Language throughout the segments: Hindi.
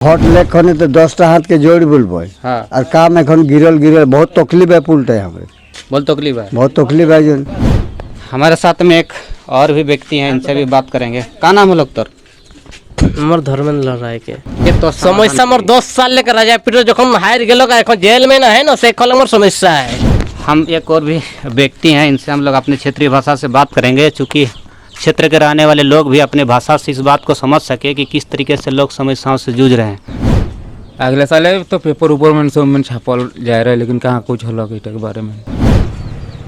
हट लेखन तो 10टा हाथ के जोड़ बोलबो हाँ और काम एखन गिरल बहुत तकलीफ है पुलटे हमें बहुत तकलीफ है। बहुत तकलीफ है जन। हमारे साथ में एक और भी व्यक्ति हैं, इनसे भी बात करेंगे। का नाम है लोग तोर? मोर धर्मेंद्र राय के ये तो समस्या मोर 10 साल लेकर राजा पीटर जखन हार गेलो का जेल में ना है ना से कल मोर समस्या है। हम एक और भी व्यक्ति हैं, इनसे हम लोग अपनी क्षेत्रीय भाषा से बात करेंगे, चूँकि क्षेत्र के रहने वाले लोग भी अपने भाषा से इस बात को समझ सके कि किस तरीके से लोग समस्याओं से जूझ रहे हैं। अगले साल तो पेपर ऊपर में सब में छापल जा रहा है, लेकिन कहाँ कुछ हल के बारे में।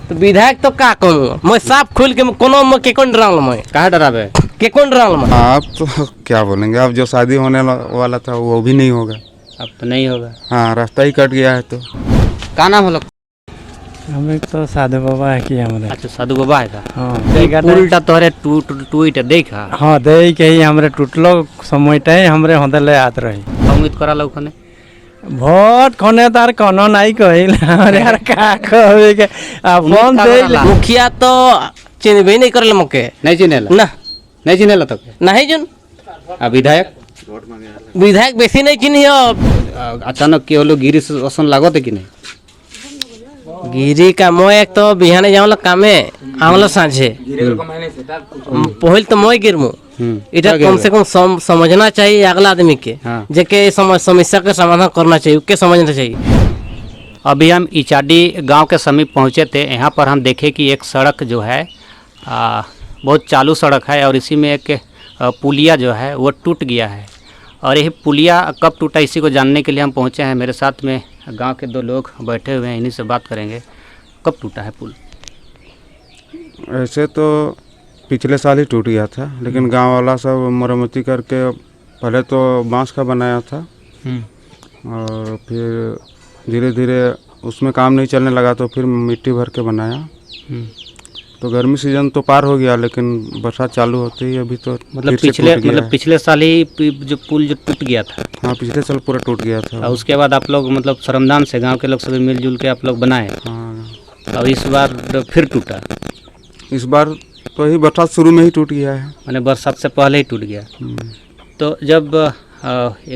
तो विधायक तो का कहूँ मैं साफ खुल के कोनो में के कौन डराल मैं कहाँ डरावे के कौन डराल मैं। आप तो क्या बोलेंगे, अब जो शादी होने वाला था वो भी नहीं होगा। अब तो नहीं होगा। हाँ, रास्ता ही कट गया है। तो का नाम है लोग? हमें तो साधु बाबा है कि हमारे। अच्छा, साधु बाबा है का? हाँ उल्टा तोहरे टूट देखा। हाँ दे के ही हमरे टूटलो समयटा ही हमरे होदले आत रही। उम्मीद करा लोग खने भोट खने तार कोनो नहीं कहिल अरे यार का कहबे के अपन दे। मुखिया तो चिन्हबे नहीं करले मके नहीं चिनेला ना नहीं चिनेला तो नहीं जन विधायक विधायक बेसी नहीं चिन्हियो। अचानक के लोग गिरी से असन लागत है कि नहीं? गिरी का मोय एक तो बिहाने जावला कामे आवला सांझे पहिल तो मोय गिरमु इटा कम से कम समझना चाहिए अगला आदमी के। हाँ। जेके समस्या का समाधान करना चाहिए उसके समझना चाहिए। अभी हम इचाडी गांव के समीप पहुंचे थे। यहाँ पर हम देखे कि एक सड़क जो है बहुत चालू सड़क है और इसी में एक पुलिया जो है वो टूट गया है। और यह पुलिया कब टूटा इसी को जानने के लिए हम पहुंचे हैं। मेरे साथ में गांव के 2 लोग बैठे हुए हैं, इन्हीं से बात करेंगे। कब टूटा है पुल? ऐसे तो पिछले साल ही टूट गया था, लेकिन गांव वाला सब मरम्मती करके पहले तो बांस का बनाया था और फिर धीरे धीरे उसमें काम नहीं चलने लगा तो फिर मिट्टी भर के बनाया। तो गर्मी सीजन तो पार हो गया, लेकिन बरसात चालू होते ही अभी तो पिछले साल ही जो पुल जो टूट गया था। हाँ, पिछले साल पूरा टूट गया था। और उसके बाद आप लोग मतलब श्रमदान से गांव के लोग सभी मिलजुल के आप लोग बनाए। हाँ, और इस बार फिर टूटा। इस बार तो ही बरसात शुरू में ही टूट गया है, मैंने बरसात से पहले ही टूट गया। तो जब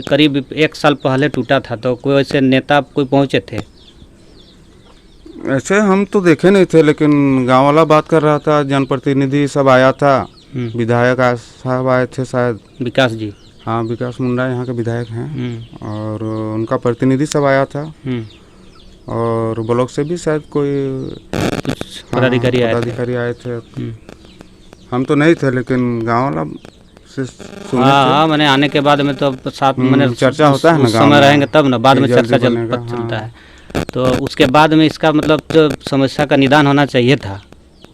करीब 1 साल पहले टूटा था तो कोई ऐसे नेता कोई पहुँचे थे? ऐसे हम तो देखे नहीं थे, लेकिन गांव वाला बात कर रहा था, जनप्रतिनिधि सब आया था, विधायक साहब आए थे शायद, विकास जी। हाँ, विकास मुंडा यहाँ के विधायक हैं और उनका प्रतिनिधि सब आया था और ब्लॉक से भी शायद कोई पदाधिकारी आए थे। हम तो नहीं थे, लेकिन गांव वाला से सुने थे। हाँ, मैंने आने के बाद में तो साथ मैंने चर्चा होता है ना, गांव समय में रहेंगे तब ना, बाद में चर्चा बनेगा। चलता है। तो उसके बाद में इसका मतलब जो समस्या का निदान होना चाहिए था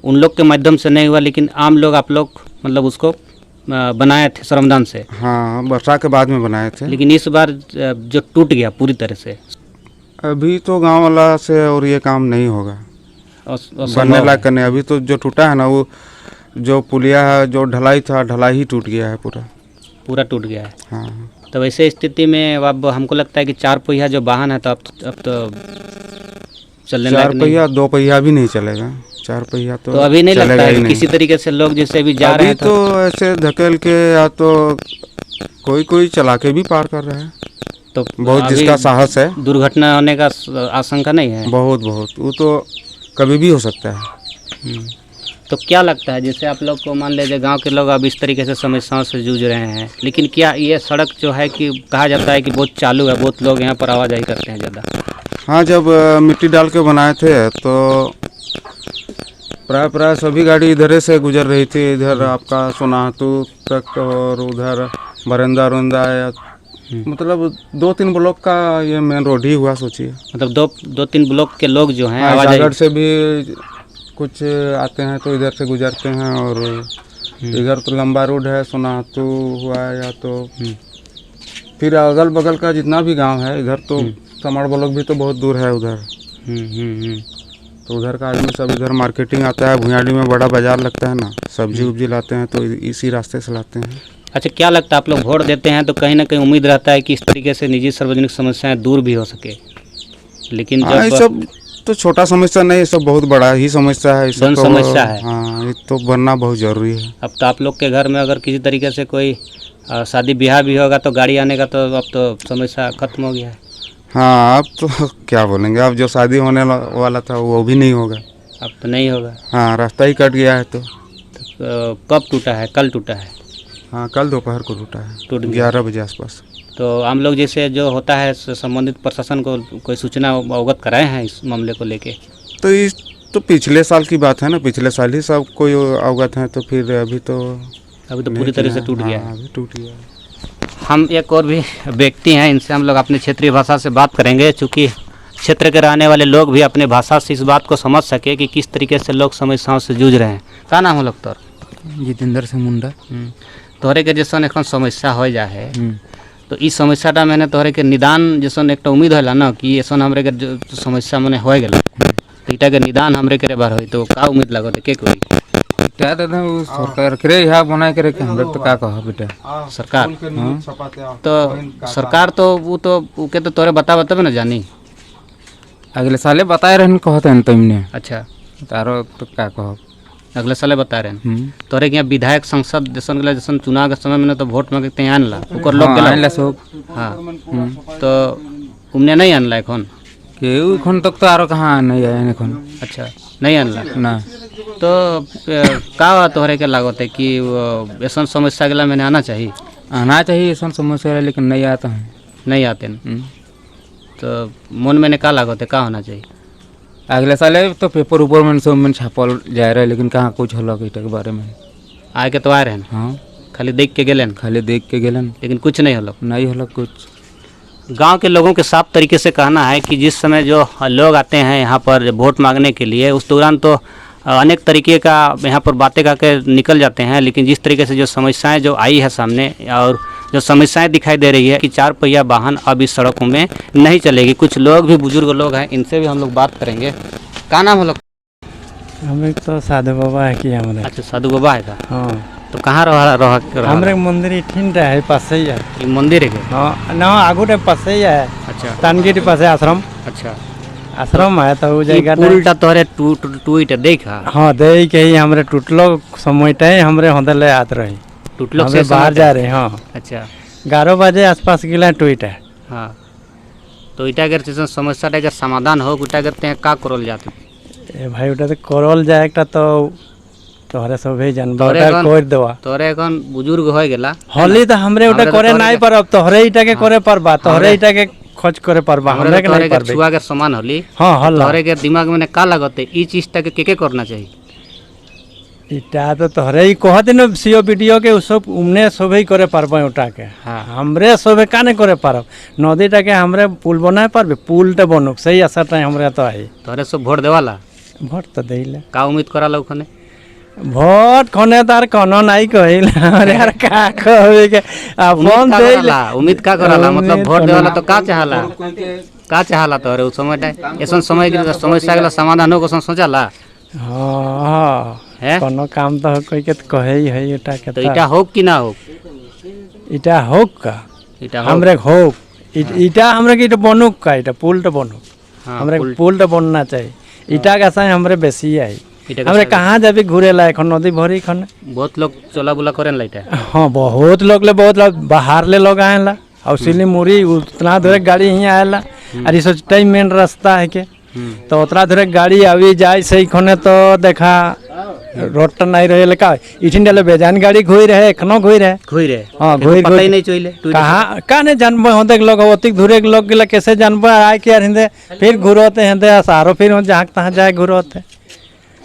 उन लोग के माध्यम से नहीं हुआ, लेकिन आम लोग आप लोग मतलब उसको बनाए थे श्रमदान से। हाँ, बरसात के बाद में बनाए थे। लेकिन इस बार जो टूट गया पूरी तरह से, अभी तो गांव वाला से और ये काम नहीं होगा बनने लायक करने। अभी तो जो टूटा है ना, वो जो पुलिया है, जो ढलाई था, ढलाई ही टूट गया है, पूरा टूट गया है। हाँ। तो वैसे स्थिति में अब हमको लगता है कि 4 पहिया जो वाहन है तो अब तो चलने लायक नहीं। 4 पहिया 2 पहिया भी नहीं चलेगा, 4 पहिया तो अभी नहीं लगता है कि किसी तरीके से लोग जैसे भी जा रहे हैं तो ऐसे धकेल के या तो कोई चला के भी पार कर रहे हैं। तो बहुत जिसका साहस है, दुर्घटना होने का आशंका नहीं है? बहुत वो तो कभी भी हो सकता है। तो क्या लगता है, जैसे आप लोग को मान लीजिए गांव के लोग अब इस तरीके से समस्याओं से जूझ रहे हैं, लेकिन क्या ये सड़क जो है कि कहा जाता है कि बहुत चालू है, बहुत लोग यहाँ पर आवाजाही करते हैं ज़्यादा? हाँ, जब मिट्टी डाल के बनाए थे तो प्राय सभी गाड़ी इधर से गुजर रही थी, इधर आपका सोनाहतू तक और उधर बरंदा या मतलब 2-3 ब्लॉक का ये मेन रोड ही हुआ, सोचिए। मतलब 2-3 ब्लॉक के लोग जो हैं आवाजाही से भी कुछ आते हैं तो इधर से गुजरते हैं और इधर तो लंबा रोड है, सोनाहतू हुआ या तो फिर अगल बगल का जितना भी गांव है इधर तो तमाड़ ब्लॉक भी तो बहुत दूर है उधर। तो उधर का आदमी सब इधर मार्केटिंग आता है, भुयाड़ी में बड़ा बाजार लगता है ना, सब्जी उब्जी लाते हैं तो इसी रास्ते से लाते हैं। अच्छा, क्या लगता है आप लोग वोट देते हैं तो कहीं ना कहीं उम्मीद रहता है कि इस तरीके से निजी सार्वजनिक समस्याएं दूर भी हो सके, लेकिन जब सब तो छोटा समस्या नहीं, सब बहुत बड़ा ही समस्या है। जन समस्या है। हाँ, ये तो बनना बहुत जरूरी है। अब तो आप लोग के घर में अगर किसी तरीके से कोई शादी ब्याह भी होगा तो गाड़ी आने का तो अब तो समस्या खत्म हो गया है। हाँ अब तो क्या बोलेंगे, अब जो शादी होने वाला था वो भी नहीं होगा। अब तो नहीं होगा। हाँ रास्ता ही कट गया है तो कब टूटा है? कल टूटा है। हाँ कल दोपहर को टूटा है, टूट गया। 11 बजे आसपास। तो हम लोग जैसे जो होता है संबंधित प्रशासन को कोई सूचना अवगत कराए हैं इस मामले को लेके? तो इस तो पिछले साल की बात है ना, पिछले साल ही सब कोई अवगत है, तो फिर अभी तो पूरी तरह से टूट गया है। अभी टूट गया। हम एक और भी व्यक्ति हैं, इनसे हम लोग अपनी क्षेत्रीय भाषा से बात करेंगे, चूँकि क्षेत्र के रहने वाले लोग भी अपने भाषा से इस बात को समझ सके कि किस तरीके से लोग समस्याओं से जूझ रहे हैं। का नाम हो लोग तोर? जितेंद्र से मुंडा। तोहरे के जैसन एखन समस्या हो जा है तो इस समस्याटा मैंने तोहरे के निदान जैसन एक उम्मीद होला ना कि ऐसन हमरे के जो समस्या मैंने हो गया तो इटा के निदान हमरे के बार होई तो का उम्मीद लागत के कोई क्या दादा वो सरकार करे यहाँ बनाए करे के हमरे तो का कह बेटा सरकार? तो सरकार तो वो तो के तो तोरे बताबे ना जानी। अगले साले बताए रहन कहते हैं तुमने। अच्छा तारो तो का कह अगले साले बता रहे हैं तोरे के यहाँ विधायक संसद जैसन गला जैसन चुनाव के समय में तो वोट मांगते हैं आनला ओकर लोग गेला सब। हाँ तो उमने नहीं आनला एखन के एखन तक तो आरो कहाँ नहीं आए एखन। अच्छा नहीं आनला ना तो का तोहरे के लागत है कि ऐसा समस्या गला मैंने आना चाहिए? आना चाहिए ऐसा समस्या है लेकिन नहीं आता है। नहीं आते न तो मन में का लागत है का होना चाहिए? अगले साले तो पेपर ऊपर में सब में छापल जा रहा है लेकिन कहाँ कुछ हल्ला के बारे में आए के तो आए रहे हाँ खाली देख के गेलन खाली देख के गेलन लेकिन कुछ नहीं हल्ला नहीं हल्ला कुछ। गांव के लोगों के साफ तरीके से कहना है कि जिस समय जो लोग आते हैं यहाँ पर वोट मांगने के लिए उस दौरान तो अनेक तरीके का यहाँ पर बातें करके निकल जाते हैं, लेकिन जिस तरीके से जो समस्याएं जो आई है सामने और जो समस्याएं दिखाई दे रही है कि 4 पहिया वाहन अब इस सड़कों में नहीं चलेगी। कुछ लोग भी बुजुर्ग लोग हैं, इनसे भी हम लोग बात करेंगे। का नाम हो लोग? हमें तो साधु बाबा है कि हमारे। अच्छा साधु बाबा है का? हाँ तो कहाँ रह हमारे मंदिर ठिन रहे पास ही है। ये मंदिर है? हाँ ना आगू रे पास ही है। अच्छा तानगीर पास है आश्रम। अच्छा आश्रम है तो वो जगह पुलटा तोरे टूट देखा? हाँ दे के ही हमरे टूटलो समय टाइम हमरे होदले आत रही टूटलो हमें बाहर जा रहे। हाँ अच्छा 11 बजे आसपास गिला टूट है। हाँ तो इटा अगर जैसे समस्या का समाधान हो उटा करते हैं का करल जाते? ए भाई उटा तो करल जाए एकटा तो तोहरे सब ही जानबा उटा कर देवा। तोरे एखन बुजुर्ग हो गेला होली तो हमरे उटा करे नहीं पर अब तोहरे इटा के करे परबा तोहरे इटा के खोज करे परबा हमरे के नहीं परबे। छुआ के समान होली। हां हल्ला तोहरे के दिमाग में का लागते ई चीज तक के करना चाहिए? इटा तो तोहरे ही कहते न सीओ वीडियो के सब उमने सब ही करे परबा उटा के। हाँ हमरे सब का नहीं करे परब नदीटा के हमरे पुल बनाए परबे पुल ते बनोक सही असर टाइम हमरे तो आई तोहरे सब वोट देवाला वोट तो देइले का उम्मीद कराला ओखने? वोट खने तार कोनो नहीं कहिल अरे यार का कहबे के अपन देइले उम्मीद का कराला मतलब वोट देवाला तो का चाहला तोहरे उस समय ऐसा समय के समस्या के समाधान हो सोचाला? हाँ है कोनो काम तो कोई के कहे ही है इटा के तो इटा हो कि ना हो? इटा हो का इटा हमरे हो इटा हमरे के इटा बनूक का इटा पुल तो बनूक हमरे पुल तो बनना चाहिए। इटा का साइ हमरे बेसी आई हमरे कहाँ जाबे घूरे ला एखन नदी भरी खन बहुत लोग चला बुला करेन लाइटा। हाँ बहुत लोग ले बहुत लोग बाहर ले लोग आएला और सिली मुरी उतना दूर गाड़ी ही आएला और इस टाइम मेन रास्ता है के तो उतना दूर गाड़ी आवी जाए सही खने तो देखा रोड तो नहीं रहे का इठिन डाले बेजान गाड़ी घुई रहे एखनो घुई रहे। हाँ घुई पता ही नहीं चले कहाँ का नहीं जानबो होते लोग अतिक दूरे के लोग गिला कैसे जानबो आए के यार हिंदे फिर घुरोते हिंदे सारो फिर जहाँ तहाँ जाए घुरोते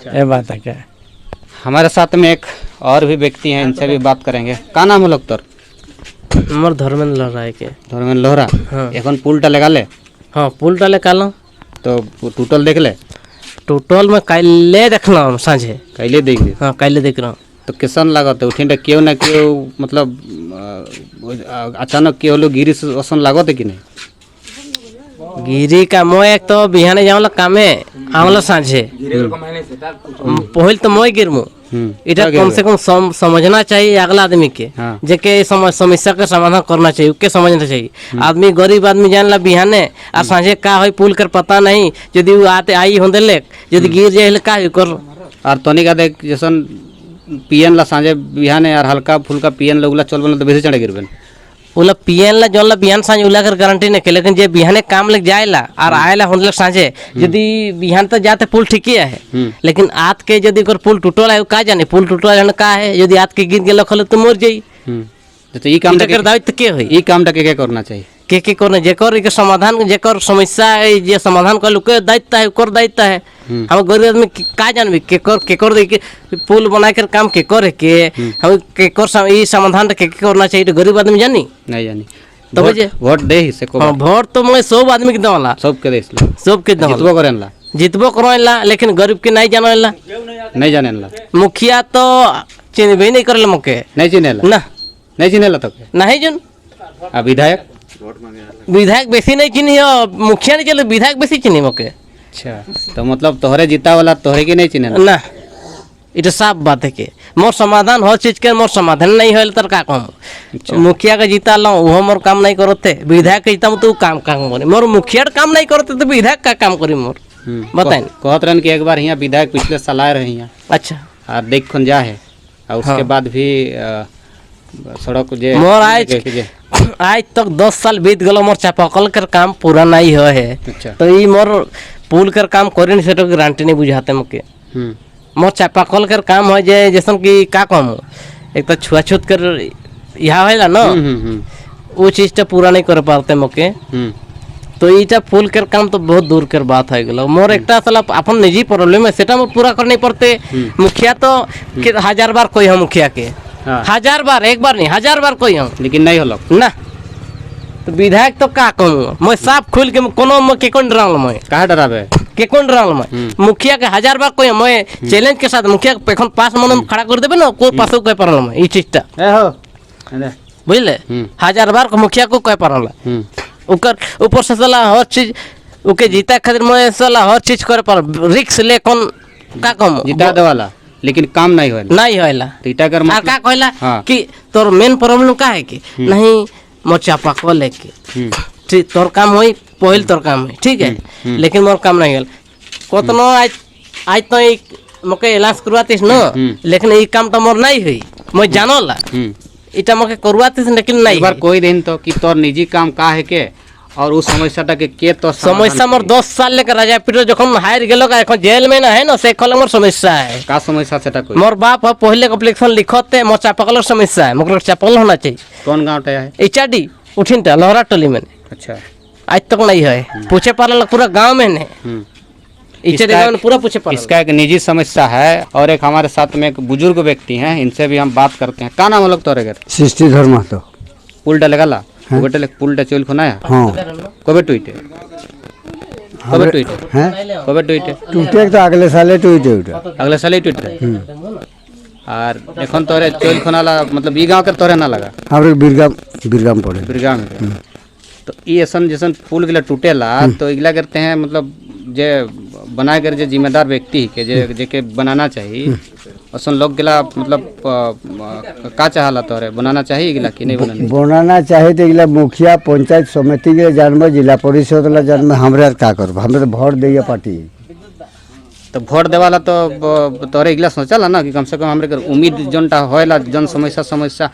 ये बात है क्या। हमारे साथ में एक और भी व्यक्ति हैं, इनसे भी बात करेंगे। का नाम है लोग तोर? मोर धर्मेंद्र लहरा के। धर्मेंद्र लोहरा। हाँ एखन पुलटा लगा ले? हाँ पुल डाले कालो तो टूटल देख ले? टोटल में काले देखना साझे कैले देख ले? हाँ काले देख रहा हूँ। तो कैसन लागत है उठिन क्यों ना क्यों मतलब अचानक क्यों लोग गिरी असन लागत है कि नहीं? गिरी का मोय एक तो बिहाने जाऊला कामे आवला साझे पहल तो मोय गिरमु इटा कम से कम समझना चाहिए अगला आदमी के हाँ। जेके समस्या का समाधान करना चाहिए उके समझना चाहिए। आदमी गरीब आदमी जान ला बिहाने और साझे का होई पुल कर पता नहीं यदि वो आते आई होंदे ले यदि गिर जाए का कर और तोनी का देख जैसन पियन ला सांझे बिहाने यार हल्का फुल्का पियन लोगला चल बन तो बेसी चढ़े गिरबन उला पियन ला जोन ला बिहान सांझ उला कर गारंटी नहीं के, लेकिन जे बिहाने काम लग जाएला और आएला होने सांझे यदि बिहान तो जाते पुल ठीक ही है, लेकिन आत के यदि कर पुल टूटल है का जाने पुल टूटल है का है, यदि आत के गिर गेल खल तो मर जाई। तो ई काम कर दायित्व के होई, ई काम के करना चाहिए के करने जेकर के समाधान जेकर समस्या है जे समाधान कर के दायित्व है कर दायित्व है। हम गरीब आदमी का जानबी के कर दे के पुल बना कर काम के करे के हम के कर ई समाधान के करना चाहिए, तो गरीब आदमी जानी नहीं जानी तो वोट दे ही से को वोट तो मैं सब आदमी के देवाला सब के देस सब के देवाला जितबो करेला जितबो करला, लेकिन गरीब के नहीं जानेला नहीं जानेला मुखिया तो चिन्हबे नहीं करेला मके नहीं चिनेला ना नहीं चिनेला तो नहीं जन आ विधायक विधायक बेसी नहीं चिन्ही मुखिया नहीं चले विधायक बेसी चिन्ही मके। अच्छा तो मतलब तोहरे जीता वाला तोहरे के नहीं चिनेला ना इटा साफ बात है के मोर समाधान हर चीज के मोर समाधान नहीं होल तर का काम मुखिया के जीता लो वो मोर काम नहीं करते, विधायक के जीता तो काम करे मोर मुखिया काम नहीं करते तो विधायक का काम करी मोर बताए कहत रहन कि एक बार यहाँ विधायक पिछले साल आए रहे यहाँ अच्छा और देख खन जा है और उसके बाद भी सड़क जे मोर आज तक 10 साल बीत गलो मोर चापाकल कर काम पूरा नहीं हो है। अच्छा तो ये मोर पुल कर काम करे नहीं सेटो गारंटी नहीं बुझाते मुके मोर चापाकल कर काम हो जाए जैसन कि का काम हो एक तो छुआछूत कर यहाँ है ना वो चीज तो पूरा नहीं कर पाते मुके। तो इटा पुल कर काम तो बहुत दूर कर बात है गलो मोर एक साला अपन निजी प्रॉब्लम है सेटा में पूरा करने पड़ते। मुखिया तो 1000 बार कोई हम मुखिया के 1000 बार एक बार नहीं 1000 बार कोई हम लेकिन नहीं होलो ना। तो विधायक तो का कहूँ मैं साफ खुल के कोनो में के कौन डराल मैं कहा डरावे के कौन डराल मैं मुखिया के 1000 बार कोई मैं चैलेंज के साथ मुखिया के पेखन पास मन खड़ा कर देबे ना कोई पासो कोई परल मैं ई चीजटा बुझले 1000 बार को मुखिया को कोई परल ओकर ऊपर से साला हर चीज ओके जीता खातिर मैं साला हर चीज करे पर रिस्क ले कौन का कम जीता दे वाला लेकिन काम नहीं होएला नहीं होएला तो इटा कर आ का कहला कि तोर मेन प्रॉब्लम का है कि नहीं मोर चापाकल लेके ठीक तोर काम होई पहिल तोर काम है ठीक है लेकिन मोर काम नहीं गेल कतनो आज तो एक मके इलाज करवातीस न लेकिन ई काम तो मोर नहीं हुई मैं जानला इटा मके करवातीस लेकिन नहीं एक बार कोई दिन तो कि तोर निजी काम का है के और उस समस्या के तो समस्या मोर 10 साल लेकर राजा पीटर जखन हार गेलो का এখন जेल में ना है ना से खल मोर समस्या है का समस्या सेटा कोई मोर बाप पहले एप्लीकेशन लिखते मोर चापाकल समस्या है मोर चापाकल होना चाहिए। कौन गांव टा है इचाडी उठिनटा लोहरा टोली में अच्छा आज तक नहीं है पूछे पाला पूरा गांव में नहीं इचाडी गांव में पूरा पूछे पाला। इसका एक निजी समस्या है और एक हमारे साथ में एक बुजुर्ग व्यक्ति हैं इनसे भी हम बात करते हैं। का नाम है लोग तोरे घर सृष्टि धर्म तो पुल डा लगाला गोटे पुल डा चोल खोना है हाँ कबे टूटे कबे टूटे हैं कबे टूटे टूटे तो अगले साले टूटे उठा अगले साल ही टूट रहे और एखन तोरे चोल खोनाला मतलब ई गांव के तोरे ना लगा हमारे बिरगाम पड़े बिरगाम में तो ई ऐसन जैसन पुल गिला टूटेला तो इगला करते हैं मतलब जे बनाए कर जे जिम्मेदार व्यक्ति के जे के बनाना चाहिए असन लोग गिला मतलब का चाहला तोरे बनाना चाहिए गिला कि नहीं बनाना चाहिए तो इगला मुखिया पंचायत समिति के जानब जिला परिषद ला जानब हमरे का करब हमें तो वोट दिए पार्टी तो वोट देवाला तो तोरे इगला सोचला ना कि कम से कम हमरे कर उम्मीद जनटा होएला जन समस्या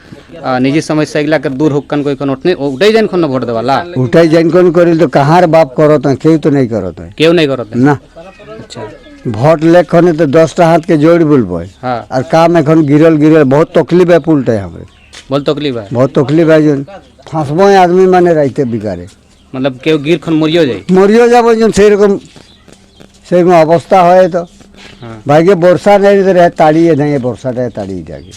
निजी समस्या इगला कर दूर होकन कोई कोन उठने उठै जन कोन वोट देवाला उठाई जन कोन करिल तो कहार बाप करत है केउ तो नहीं करत है केउ नहीं करत ना। अच्छा वोट लेखने तो 10टा हाथ के जोड़ बोलबो हां और काम एखन गिरल बहुत तकलीफ है पुलटे हमरे बोल तकलीफ है बहुत तकलीफ है जन फंसबो आदमी माने रहते बिगारे मतलब केउ गिर खन मरियो जाबो जन সেই অবস্থা হয় তো ভাইকে বর্ষা নেই রে তাড়িয়ে দেয় বর্ষাটা তাড়িয়ে থাকে।